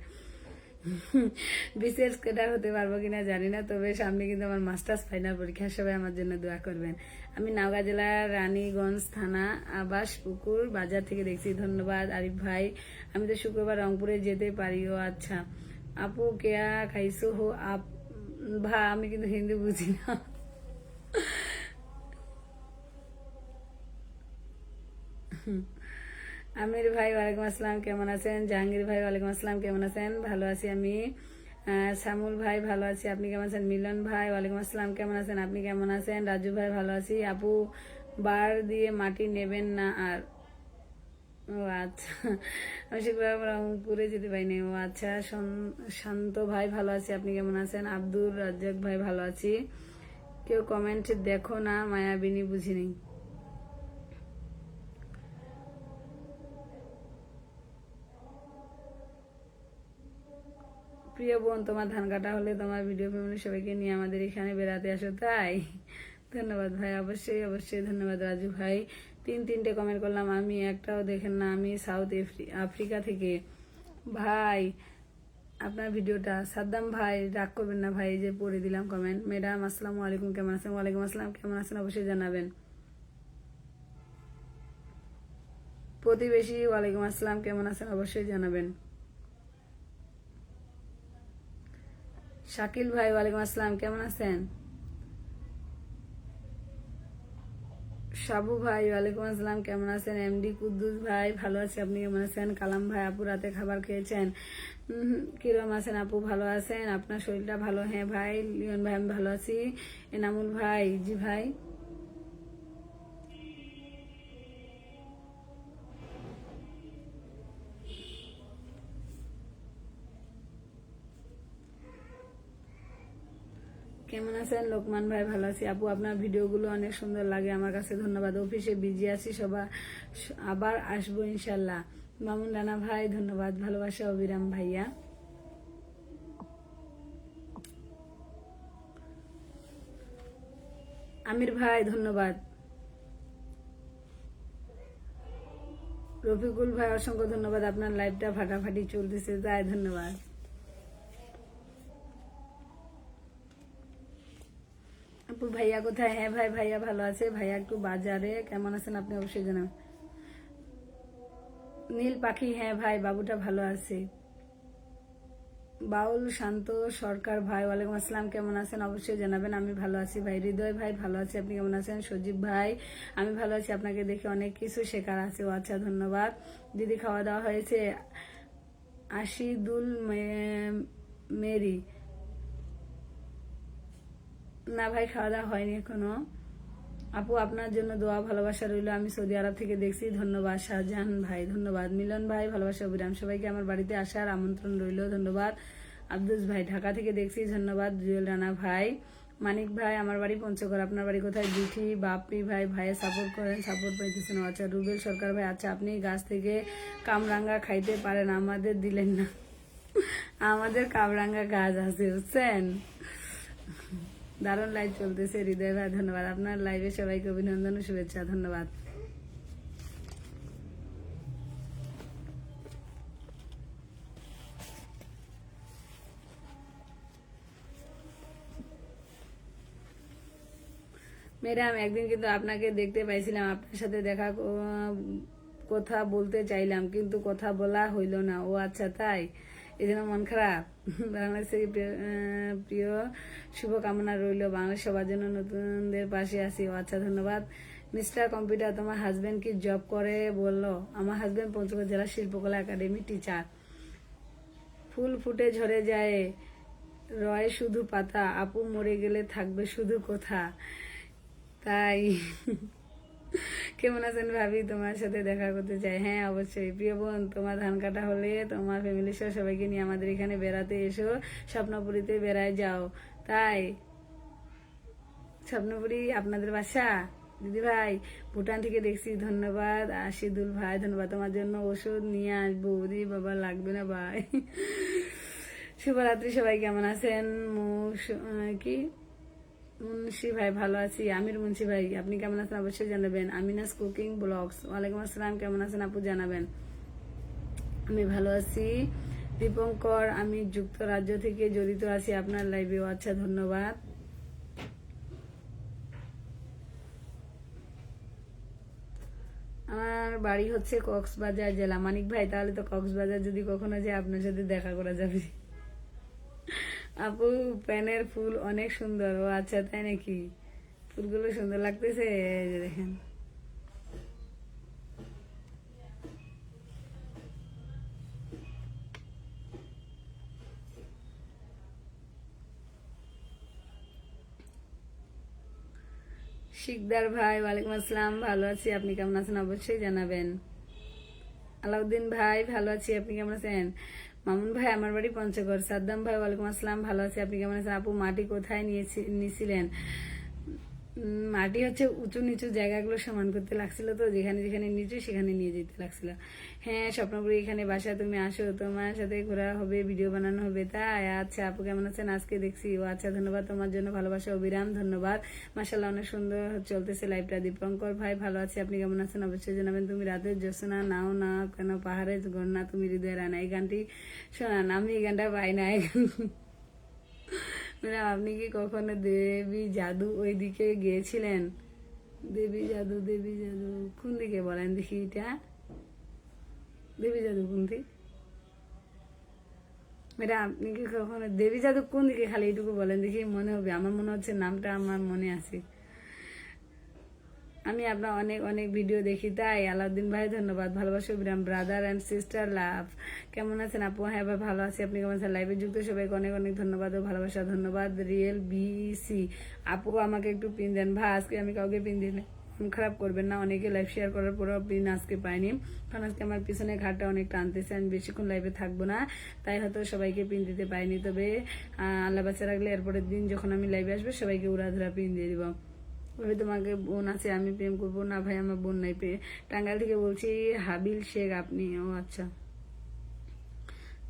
বিসিএস ক্যাডার হতে পারবো কিনা জানি না, তবে সামনে কিন্তু আমার মাস্টার্স ফাইনাল পরীক্ষা, সবাই আমার জন্য দোয়া করবেন। আমি নওগাঁ জেলার রানীগঞ্জ থানা আবাস পুকুর বাজার থেকে দেখছি, ধন্যবাদ। আরিফ ভাই, আমি তো শুক্রবার রংপুরে যেতে পারি। ও আচ্ছা আপু, কেয়া খাইছো হো আপ? ভা আমি কিন্তু হিন্দি বুঝি না। আমির ভাই ওয়ালাইকুম আসসালাম, কেমন আছেন? জাহাঙ্গীর ভাই ওয়ালাইকুম আসসালাম, কেমন আছেন? ভালো আছি আমি। শ্যামুল ভাই ভালো আছি, আপনি কেমন আছেন? মিলন ভাই ওয়ালাইকুম আসসালাম, কেমন আছেন? আপনি কেমন আছেন? রাজু ভাই ভালো আছি। আপু বার দিয়ে মাটি নেবেন না আর? ও আচ্ছা, আমি শুক্রবার রংপুরে যেতে পারিনি। ও আচ্ছা। শান্ত ভাই ভালো আছি, আপনি কেমন আছেন? আব্দুর রাজ্জাক ভাই ভালো আছি। কেউ কমেন্ট দেখো না, মায়াবিনী বুঝিনি। প্রিয় বোন, তোমার ধান কাটা হলে তোমার ভিডিও ফ্যামিলি সবাইকে নিয়ে আমাদের এখানে বেড়াতে আসো, তাই ধন্যবাদ ভাই, অবশ্যই অবশ্যই ধন্যবাদ রাজু ভাই। তিনটে কমেন্ট করলাম আমি, একটাও দেখেন না। আমি সাউথ আফ্রিকা থেকে ভাই আপনার ভিডিওটা। সাদ্দাম ভাই রাগ করবেন না ভাই, যে পড়ে দিলাম কমেন্ট। ম্যাডাম আসসালামু আলাইকুম, কেমন আছেন? ওয়ালাইকুম আসসালাম, কেমন আছেন অবশ্যই জানাবেন। প্রতিবেশী ওয়ালাইকুম আসসালাম, কেমন আছেন অবশ্যই জানাবেন। শাকিল ভাই ওয়ালাইকুম আসসালাম, কেমন আছেন? সাবু ভাই ওয়ালাইকুম আসসালাম, কেমন আছেন? এমডি কুদ্দুস ভাই ভালো আছি, আপনি কেমন আছেন? কালাম ভাই আপু রাতে খাবার খেয়েছেন? কিরম আছেন আপু? ভালো আছেন? আপনার শরীরটা ভালো? হ্যাঁ ভাই। লিওন ভাই আমি ভালো আছি। এনামুল ভাই জি ভাই। কেমন আছেন? লোকমান ভাই ভালো আছি আপু, আপনার ভিডিওগুলো অনেক সুন্দর লাগে আমার কাছে, ধন্যবাদ। অফিসে বিজি আছি, সবার আবার আসবো ইনশাল্লাহ। মামুন রানা ভাই ধন্যবাদ, ভালোবাসা অবিরাম ভাইয়া। আমির ভাই ধন্যবাদ। রফিকুল ভাই অসংখ্য ধন্যবাদ, আপনার লাইভটা ফাটাফাটি চলতেছে, তাই ধন্যবাদ। আপু ভাইয়া কোথায়? হ্যাঁ ভাই, ভাইয়া ভালো আছে, ভাইয়া একটু বাজারে। কেমন আছেন আপনি অবশ্যই জানান। নীল পাখি হ্যাঁ ভাই, বাবুটা ভালো আছে। বাউল শান্ত সরকার ভাই ওয়ালাইকুম আসসালাম, কেমন আছেন অবশ্যই জানাবেন। আমি ভালো আছি ভাই। হৃদয় ভাই ভালো আছি, আপনি কেমন আছেন? সজীব ভাই আমি ভালো আছি, আপনাকে দেখে অনেক কিছু শেখার আছে। ও আচ্ছা ধন্যবাদ। দিদি খাওয়া দাওয়া হয়েছে? আশিদুল মেরি না ভাই, খাওয়া দাওয়া হয়নি এখনো। আপু আপনার জন্য দোয়া ভালোবাসা রইল, আমি সৌদি আরব থেকে দেখছি, ধন্যবাদ। শাহজাহান ভাই ধন্যবাদ। মিলন ভাই ভালোবাসা অবিরাম, সবাইকে আমার বাড়িতে আসার আমন্ত্রণ রইল, ধন্যবাদ। আব্দুস ভাই ঢাকা থেকে দেখছি, ধন্যবাদ। জুয়েল রানা ভাই। মানিক ভাই আমার বাড়ি পঞ্চগড়, আপনার বাড়ি কোথায়? জুঠি বাপি ভাই, ভাইয়ে সাপোর্ট করেন, সাপোর্ট পাইতেছেন। আচ্ছা রুবেল সরকার ভাই আচ্ছা, আপনি গাছ থেকে কামরাঙ্গা খাইতে পারেন, আমাদের দিলেন না। আমাদের কামরাঙ্গা গাছ আছে বুঝছেন। দারুণ লাইভ চলতেছে। হৃদয় ভাই ধন্যবাদ, আপনার লাইভে সবাইকে অভিনন্দন ও শুভেচ্ছা, ধন্যবাদ। ম্যাডাম একদিন কিন্তু আপনাকে দেখতে পাইছিলাম, আপনার সাথে কথা বলতে চাইলাম কিন্তু কথা বলা হইল না। ও আচ্ছা তাই, এই জন্য মন খারাপ। বাংলাদেশের প্রিয় শুভকামনা রইল, বাংলাদেশ সবার জন্য, নতুনদের পাশে আছি। ও আচ্ছা ধন্যবাদ। মিস্টার কম্পিউটার তোমার হাজবেন্ড কি জব করে বললো? আমার হাজবেন্ড পঞ্চগড় জেলা শিল্পকলা একাডেমি টিচার। ফুল ফুটে ঝরে যায়, রয় শুধু পাতা, আপু মরে গেলে থাকবে শুধু কথা, তাই। কেমন আছেন ভাবি? তোমার সাথে দেখা করতে চাই। হ্যাঁ অবশ্যই। প্রিয় বোন, তোমার ধান কাটা হলে তোমার ফ্যামিলি সহ সবাইকে নিয়ে আমাদের এখানে বেড়াতে এসো, স্বপ্নপুরীতে বেড়ায় যাও, তাই। স্বপ্নপুরী আপনাদের বাসা? দিদি ভাই ভুটান থেকে দেখছি, ধন্যবাদ। আশিদুল ভাই ধন্যবাদ, তোমার জন্য ওষুধ নিয়ে আসবো। দি বাবা লাগবে না ভাই। শুভরাত্রি, সবাই কেমন আছেন? কি মুন্সি ভাই ভালো আছি। আমির মুন্সি ভাই আপনি কেমন আছেন অবশ্যই জানাবেন। আমিনাস কুকিং ব্লগস ওয়ালাইকুম আসসালাম, কেমন আছেন আপু জানাবেন। আমি ভালো আছি। দীপঙ্কর আমি যুক্তরাজ্য থেকে জড়িত আছি আপনার লাইভে। আচ্ছা ধন্যবাদ। আমার বাড়ি হচ্ছে কক্সবাজার জেলা। মানিক ভাই তাহলে তো কক্সবাজার যদি কখনো যায় আপনার সাথে দেখা করা যাবে। আপু প্যানের ফুল অনেক সুন্দর। ও আচ্ছা তাই নাকি? ফুলগুলো সুন্দর লাগতেছে, এই যে দেখেন। শিকদার ভাই ওয়ালাইকুম আসসালাম, ভালো আছি, আপনি কেমন আছেন অবশ্যই জানাবেন। আলাউদ্দিন ভাই ভালো আছি, আপনি কেমন আছেন? মামুন ভাই আমার বাড়ি পঞ্চগড়। সাদ্দাম ভাই ওয়ালাইকুম আসসালাম, ভালো আছি, আপনি কেমন আছেন? আপু মাটি কোথায় নিয়েছিলেন? মাটি হচ্ছে উঁচু নিচু জায়গাগুলো সমান করতে লাগছিল, তো যেখানে যেখানে নিচু সেখানে নিয়ে যেতে লাগছিল। হ্যাঁ স্বপ্নপুরি, এখানে বাসা, তুমি আসো, তোমার সাথে ঘোরা হবে, ভিডিও বানানো হবে। তাই আচ্ছা আপু কেমন আছেন আজকে দেখছি। ও আচ্ছা, ধন্যবাদ তোমার জন্য ভালোবাসা অবিরাম, ধন্যবাদ। মাশাআল্লাহ অনেক সুন্দর চলতেছে লাইভটা। দীপঙ্কর ভাই ভালো আছে, আপনি কেমন আছেন অবশ্যই জানাবেন। তুমি রাতের জ্যোৎস্না নাও না কেন, পাহাড়ের গন্না তুমি হৃদয়ের রানা, এই গানটি শোনান, আমি এই গানটা পাই না। ম্যাডাম আপনি কি কখনো দেবী জাদু ওই দিকে গিয়েছিলেন? দেবী জাদু, দেবী জাদু কোন দিকে বলেন দেখি, এটা দেবী জাদু কোন দিকে? ম্যাডাম আপনি কি কখনো দেবী জাদু কোন দিকে, খালি এইটুকু বলেন দেখি, মনে হবে। আমার মনে হচ্ছে নামটা আমার মনে আছে। আমি আপনার অনেক অনেক ভিডিও দেখি। তাই আলাউদ্দিন ভাই ধন্যবাদ, ভালোবাসা বিরাম, ব্রাদার অ্যান্ড সিস্টার লাভ। কেমন আছেন আপু? হ্যাঁ ভাই ভালো আছি, আপনি কেমন আছেন? লাইভে যুক্ত সবাইকে অনেক অনেক ধন্যবাদ ও ভালোবাসা, ধন্যবাদ। রিয়েল বিসি আপু আমাকে একটু পিন দেন। ভাই আজকে আমি কাউকে পিন দিই না, খারাপ করবেন না। অনেকে লাইভ শেয়ার করার পরও পিন আজকে পাইনি, কারণ আজকে আমার পিছনে ঘাটটা অনেক টানতেছে, আমি বেশিক্ষণ লাইভে থাকবো না, তাই হয়তো সবাইকে পিন দিতে পারিনি। তবে আল্লাহ বাচ্চা রাখলে এরপরের দিন যখন আমি লাইভে আসবো সবাইকে উড়াধুরা পিন দিয়ে দিব। ওই তোমাকে বোন আছে, আমি প্রেম করবো না ভাই, আমার বোন নাই। টাঙ্গাইল থেকে বলছি হাবিল শেখ, আপনি? ও আচ্ছা,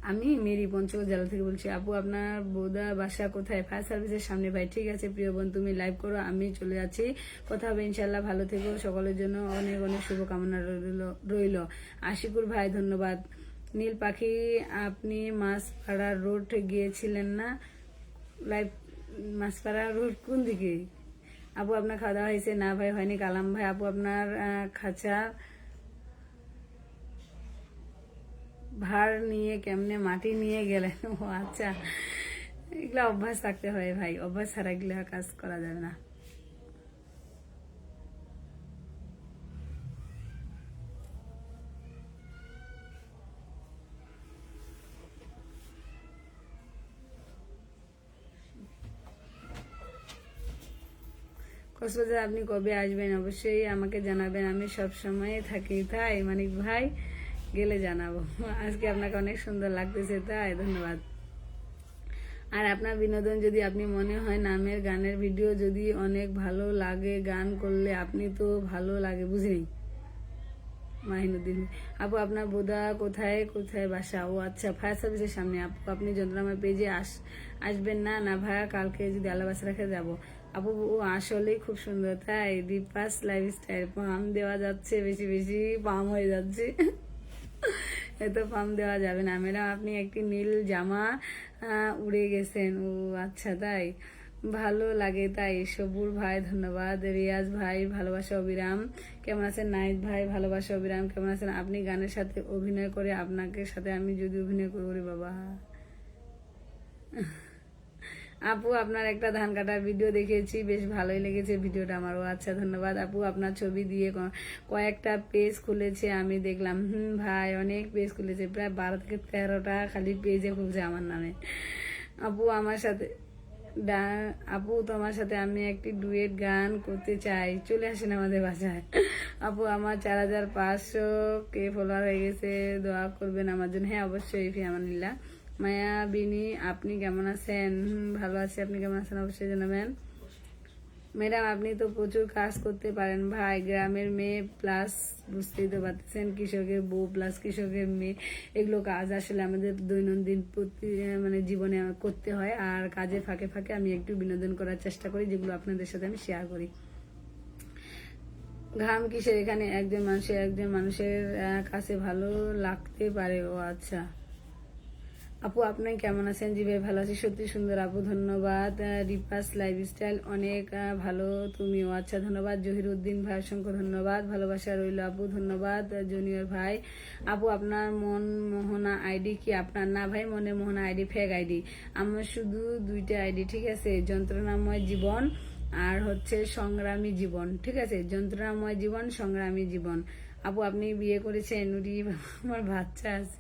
আমি মেরি পঞ্চগড় জেলা থেকে বলছি। আপু আপনার বোদা বাসা কোথায়? ফায়ার সার্ভিসের সামনে ভাই। ঠিক আছে প্রিয় বোন, তুমি লাইভ করো, আমি চলে যাচ্ছি। কথা হবে ইনশাল্লাহ, ভালো থেকো, সকলের জন্য অনেক অনেক শুভকামনা রইল। আশিকুর ভাই ধন্যবাদ। নীল পাখি আপনি মাছপাড়া রোড গিয়েছিলেন না? লাইভ মাছপাড়া রোড কোন দিকে? আপু আপনার খাওয়া দাওয়া হয়েছে? না ভাই হয়নি। কালাম ভাই আপু আপনার খাঁচা ভার নিয়ে কেমনে মাটি নিয়ে গেলেন? ও আচ্ছা, এগুলা অভ্যাস থাকতে হয় ভাই, অভ্যাস ছাড়া এগুলা কাজ করা যাবে না। কক্সবাজার আপনি কবে আসবেন? অবশ্যই আমাকে জানাবেন, আমি সব সময় থাকি। তাই মানিক ভাই, গেলে জানাবো। আজকে আপনাকে অনেক সুন্দর লাগতেছে, তাই ধন্যবাদ। আর আপনার বিনোদন যদি আপনি মনে হয় নামের গানের ভিডিও যদি অনেক ভালো লাগে, গান করলে আপনি তো ভালো লাগে, বুঝিনি। মাহিনুদ্দিন আপু আপনার বোদা কোথায় কোথায় বাসা? ও আচ্ছা, ফায়ার সার্ভিসের সামনে। আপু আপনি যন্ত্রণাময় পেজে আসবেন না? না ভাইয়া, কালকে যদি আল্লাহ বাসা রাখে যাবো। আপু ও আসলেই খুব সুন্দর। তাই দীপাস লাইফস্টাইল পাম দেওয়া যাচ্ছে, বেশি বেশি পাম হয়ে যাচ্ছে। এত পাম দেওয়া যাবে না ম্যাডাম। আপনি একটি নীল জামা উড়ে গেছেন। ও আচ্ছা, তাই ভালো লাগে। তাই সবুর ভাই ধন্যবাদ। রিয়াজ ভাই ভালোবাসা অবিরাম, কেমন আছেন? নাইট ভাই ভালোবাসা অবিরাম, কেমন আছেন আপনি? গানের সাথে অভিনয় করে আপনাকে সাথে আমি যদি অভিনয় করি বাবা। আপু আপনার একটা ধান কাটার ভিডিও দেখেছি, বেশ ভালোই লেগেছে ভিডিওটা আমারও। আচ্ছা ধন্যবাদ। আপু আপনার ছবি দিয়ে কয়েকটা পেজ খুলেছে আমি দেখলাম। ভাই অনেক পেজ খুলেছে, প্রায় 12 থেকে 13টা খালি পেজে খুলছে আমার নামে। আপু আমার সাথে আপু তোমার সাথে আমি একটি ডুয়েট গান করতে চাই, চলে আসেন আমাদের বাসায়। আপু আমার 4500 কে ফলোয়ার হয়ে গেছে, দোয়া করবেন আমার জন্য। হ্যাঁ অবশ্যই, ফিয়ামানিল্লাহ। মায়া বিনি আপনি কেমন আছেন? ভালো আছি, আপনি কেমন আছেন অবশ্যই জানাবেন। ম্যাডাম আপনি তো প্রচুর কাজ করতে পারেন ভাই, গ্রামের মেয়ে প্লাস, বুঝতেই তো পারতেছেন, কৃষকের বউ প্লাস কৃষকের মেয়ে, এগুলো কাজ আসলে আমাদের দৈনন্দিন মানে জীবনে করতে হয়। আর কাজের ফাঁকে ফাঁকে আমি একটু বিনোদন করার চেষ্টা করি, যেগুলো আপনাদের সাথে আমি শেয়ার করি। ঘাম কিসের? এখানে একজন মানুষের কাছে ভালো লাগতে পারে। ও আচ্ছা, আপু আপনি কেমন আছেন? জি ভাই ভালো আছি, সত্যি সুন্দর আপু, ধন্যবাদ। রিপাস লাইফস্টাইল অনেক ভালো, তুমিও। আচ্ছা ধন্যবাদ। জহিরুদ্দিন ভাই অসংখ্য ধন্যবাদ, ভালোবাসা রইল আপু, ধন্যবাদ। জুনিয়র ভাই আপু আপনার মন মোহনা আইডি কি আপনার? না ভাই, মনে মোহনা আইডি ফেক আইডি, আমার শুধু 2টা আইডি, ঠিক আছে? যন্ত্রণাময় জীবন আর হচ্ছে সংগ্রামী জীবন, ঠিক আছে? যন্ত্রণাময় জীবন, সংগ্রামী জীবন। আপু আপনি বিয়ে করেছেন? উনি আমার বাচ্চা আছে,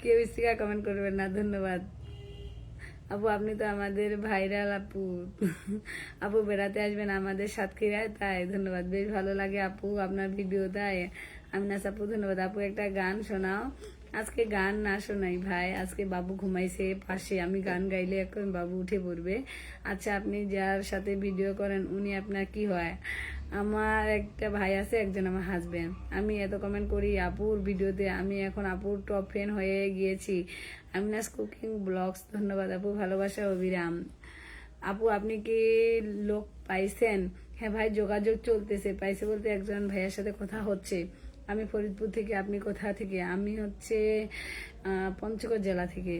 কেউ স্টিকার কমেন্ট করবেন না, ধন্যবাদ। আপু আপনি তো আমাদের ভাইরাল আপু। আপু বেড়াতে আসবেন আমাদের সাতক্ষীরায়? তাই ধন্যবাদ, বেশ ভালো লাগে আপু আপনার ভিডিও। তাই আমিনাস আপু ধন্যবাদ। আপু একটা গান শোনাও, আজকে গান না শোনাই ভাই, আজকে বাবু ঘুমাইছে পাশে, আমি গান গাইলে এখন বাবু উঠে পড়বে। আচ্ছা, আপনি যার সাথে ভিডিও করেন উনি আপনার কি হয়? আমার একটা ভাই আছে, একজন আমার হাজবেন্ড। আমি এত কমেন্ট করি আপুর ভিডিওতে, আমি এখন আপুর টপ ফ্যান হয়ে গিয়েছি। আমিনাস কুকিং ব্লগস, ধন্যবাদ আপু, ভালোবাসা অবিরাম। আপু আপনি কি লোক পাইছেন? হ্যাঁ ভাই, যোগাযোগ চলতেছে। পাইছে বলতে একজন ভাইয়ের সাথে কথা হচ্ছে। আমি ফরিদপুর থেকে। আপনি কোথা থেকে? আমি হচ্ছে পঞ্চগড় জেলা থেকে।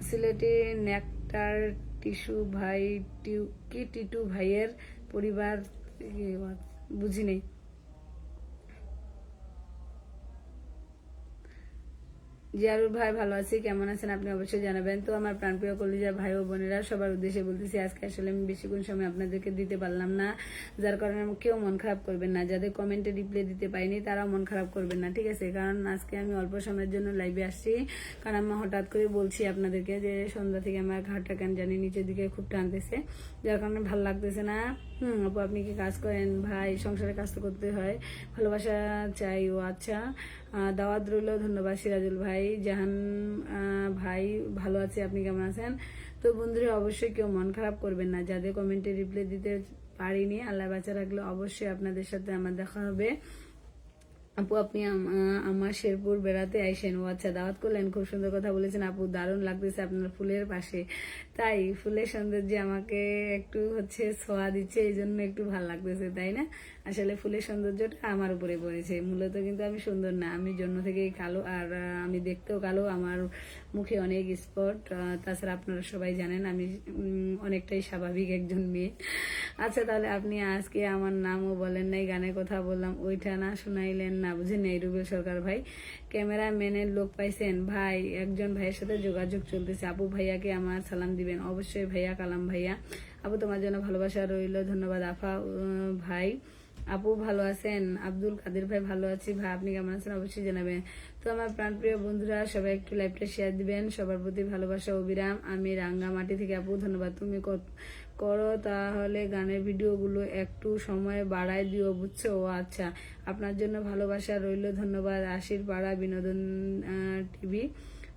সিলেটে নেকটার টিস্যু ভাই, টিটু ভাইয়ের পরিবার বুঝি নেই। জিয়ারুল ভাই, ভালো আছি, কেমন আছেন আপনি অবশ্যই জানাবেন। তো আমার প্রাণপ্রিয় কলিজার ভাই ও বোনেরা, সবার উদ্দেশ্যে বলতেছি, আজকে আসলে আমি বেশিক্ষণ সময় আপনাদেরকে দিতে পারলাম না, যার কারণে কেউ মন খারাপ করবেন না। যাদের কমেন্টে রিপ্লাই দিতে পারিনি তারাও মন খারাপ করবেন না, ঠিক আছে? কারণ আজকে আমি অল্প সময়ের জন্য লাইভে আসছি, কারণ আমি হঠাৎ করে বলছি আপনাদেরকে যে সন্ধ্যা থেকে আমার ঘাটটা কেন জানি নিচের দিকে খুব টানতেছে, যার কারণে ভালো লাগতেছে না। আপু আপনি কি কাজ করেন? ভাই সংসারে কাজ তো করতে হয়, ভালোবাসা চাই। ও আচ্ছা, দাওয়াত রইল, ধন্যবাদ। সিরাজুল ভাই, জাহান ভাই, ভালো আছে, আপনি কেমন আছেন? তো বন্ধুরা, অবশ্যই কেউ মন খারাপ করবেন না। যাদের কমেন্টে রিপ্লাই দিতে পারিনি, আল্লাহ বাঁচা রাখলে অবশ্যই আপনাদের সাথে আমার দেখা হবে। আপু আপনি আমার শেরপুর বেড়াতে আইসেন? ও আচ্ছা, দাওয়াত করলেন, খুব সুন্দর কথা বলেছেন আপু, দারুণ লাগতেছে আপনার ফুলের পাশে। তাই ফুলের সৌন্দর্য আমাকে একটু হচ্ছে ছোঁয়া দিচ্ছে, এই জন্য একটু ভালো লাগতেছে, তাই না? আসলে ফুলের সৌন্দর্যটা আমার উপরে পড়েছে, মূলত কিন্তু আমি সুন্দর না, আমি জন্ম থেকেই কালো, আর আমি দেখতেও কালো, আমার মুখে অনেক স্পট। তাছাড়া আপনারা সবাই জানেন আমি অনেকটাই স্বাভাবিক একজন মেয়ে। আচ্ছা, তাহলে আপনি আজকে আমার নামও বলেন নাই, গানের কথা বললাম ওইটা না শোনাইলেন না, বুঝেন নাই? রুবেল সরকার ভাই, ক্যামেরাম্যানের লোক পাইছেন? ভাই একজন ভাইয়ের সাথে যোগাযোগ চলতেছে, আপু ভাইয়াকে আমার সালাম দিবেন। অবশ্যই ভাইয়া, কালাম ভাইয়া। আপু তোমার জন্য ভালোবাসা রইল, ধন্যবাদ আফা ভাই। আপু ভালো আছেন? আব্দুল কাদের ভাই, ভালো আছি ভাই, আপনি কেমন আছেন অবশ্যই জানাবেন। তো আমার প্রাণপ্রিয় বন্ধুরা, সবাই একটু লাইভটা শেয়ার দিবেন, সবার প্রতি ভালোবাসা অবিরাম। আমি রাঙ্গামাটি থেকে। আপু ধন্যবাদ, তুমি করো তাহলে গানের ভিডিওগুলো একটু সময় বাড়ায় দিও, বুঝছো? ও আচ্ছা, আপনার জন্য ভালোবাসা রইল, ধন্যবাদ। আশির পাড়া বিনোদন টিভি,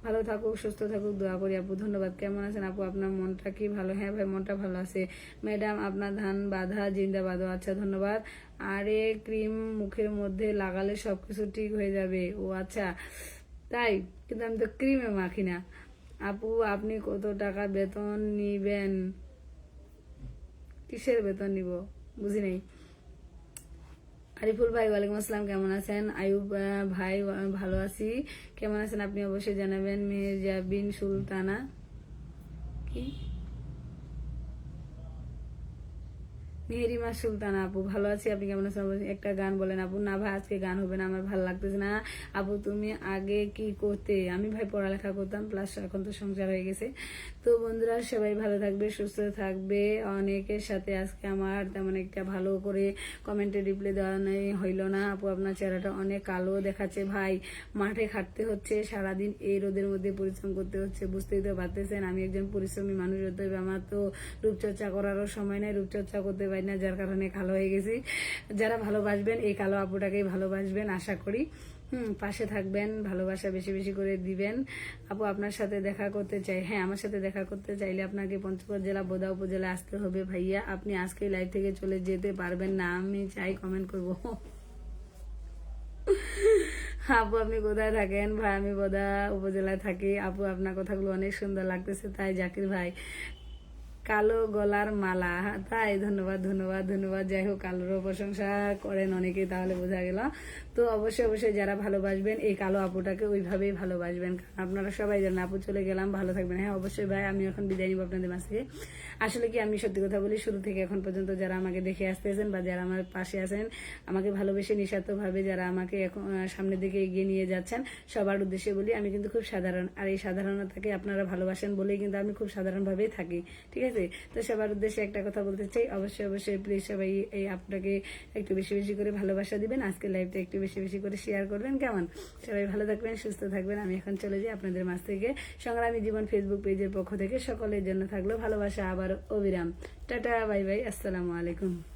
ভালো থাকুক, সুস্থ থাকুক, দোয়া করি আপু, ধন্যবাদ। কেমন আছেন আপু, আপনার মনটা কি ভালো? হ্যাঁ ভাই, মনটা ভালো আছে। ম্যাডাম আপনার ধান বাঁধা জিন্দাবাদ। আচ্ছা, ধন্যবাদ। আরে ক্রিম মুখের মধ্যে লাগালে সবকিছু ঠিক হয়ে যাবে। ও আচ্ছা, তাই? কিন্তু আমি তো ক্রিমে মাখি না। আপু আপনি কত টাকা বেতন নিবেন? কিসের বেতন নিব বুঝি নাই। আরিফুল ভাই, ওয়ালাইকুম আসসালাম, কেমন আছেন? আয়ুব ভাই, ভালো আছি, কেমন আছেন আপনি অবশ্যই জানাবেন। মেহজাবিন সুলতানা, কি মেহেরিমা সুলতানা, আপু ভালো আছি, আপনি কেমন আছেন? একটা গান বলেন আপু। না ভাই, আজকে গান হবে না, আমার ভালো লাগতেছে না। আপু তুমি আগে কি করতে? আমি ভাই পড়ালেখা করতাম, প্লাস এখন তো সংসার হয়ে গেছে। তো বন্ধুরা, সবাই ভালো থাকবে, সুস্থ থাকবে। অনেকের সাথে আজকে আমার তেমন একটা ভালো করে কমেন্টে রিপ্লাই দেওয়া হইল না। আপু আপনার চেহারাটা অনেক কালো দেখাচ্ছে। ভাই মাঠে খাটতে হচ্ছে, সারাদিন এই রোদের মধ্যে পরিশ্রম করতে হচ্ছে, বুঝতেই তো পারতেছেন আমি একজন পরিশ্রমী মানুষ হতে হবে। আমার তো রূপচর্চা করারও সময় নেই, রূপচর্চা করতে পারি না, যার কারণে কালো হয়ে গেছি। যারা ভালোবাসবেন এই কালো আপুটাকেই ভালোবাসবেন আশা করি। পাশে থাকবেন, ভালোবাসা বেশি বেশি করে দিবেন। আপু আপনার সাথে দেখা করতে চাই। হ্যাঁ, আমার সাথে দেখা করতে চাইলে আপনাকে পঞ্চগড় জেলা বোদা উপজেলা আসতে হবে ভাইয়া। আপনি আজকে লাইভ থেকে চলে যেতে পারবেন না? আমি চাই, কমেন্ট করব। আপু আপনি কোথায় থাকেন? ভাই আমি বোদা উপজেলায় থাকি। আপু আপনার কথাগুলো অনেক সুন্দর লাগতেছে, তাই জাকির ভাই কালো গলার মালা, তাই? ধন্যবাদ ধন্যবাদ ধন্যবাদ। যাই হোক, কালোরও প্রশংসা করেন অনেকে, তাহলে বোঝা গেল। তো অবশ্যই অবশ্যই যারা ভালোবাসবেন এই কালো আপুটাকে ওইভাবেই ভালোবাসবেন, কারণ আপনারা সবাই জানেন। আপু চলে গেলাম, ভালো থাকবেন। হ্যাঁ অবশ্যই ভাই, আমি এখন বিদায় নিব আপনাদের মাঝ থেকে। আসলে কি, আমি সত্যি কথা বলি, শুরু থেকে এখন পর্যন্ত যারা আমাকে দেখে আসতেছেন বা যারা আমার পাশে আছেন, আমাকে ভালোবেসে নিঃস্বার্থভাবে যারা আমাকে এখন সামনের দিকে এগিয়ে নিয়ে যাচ্ছেন, সবার উদ্দেশ্যে বলি আমি কিন্তু খুব সাধারণ, আর এই সাধারণতাকে আপনারা ভালোবাসেন বলেই কিন্তু আমি খুব সাধারণভাবেই থাকি, ঠিক আছে? তো সবার উদ্দেশ্যে একটা কথা বলতে চাই, অবশ্যই অবশ্যই প্লিজ সবাই এই আপনাকে একটু বেশি বেশি করে ভালোবাসা দিবেন, আজকে লাইভটা একটু বেশি বেশি করে শেয়ার করবেন, কেমন? সবাই ভালো থাকবেন, সুস্থ থাকবেন। আমি এখন চলে যাই আপনাদের মাঝ থেকে। সংগ্রামী জীবন ফেসবুক পেজের পক্ষ থেকে সকলের জন্য থাকলো ভালোবাসা আবার অবিরাম। টাটা, বাই বাই, আসসালামু আলাইকুম।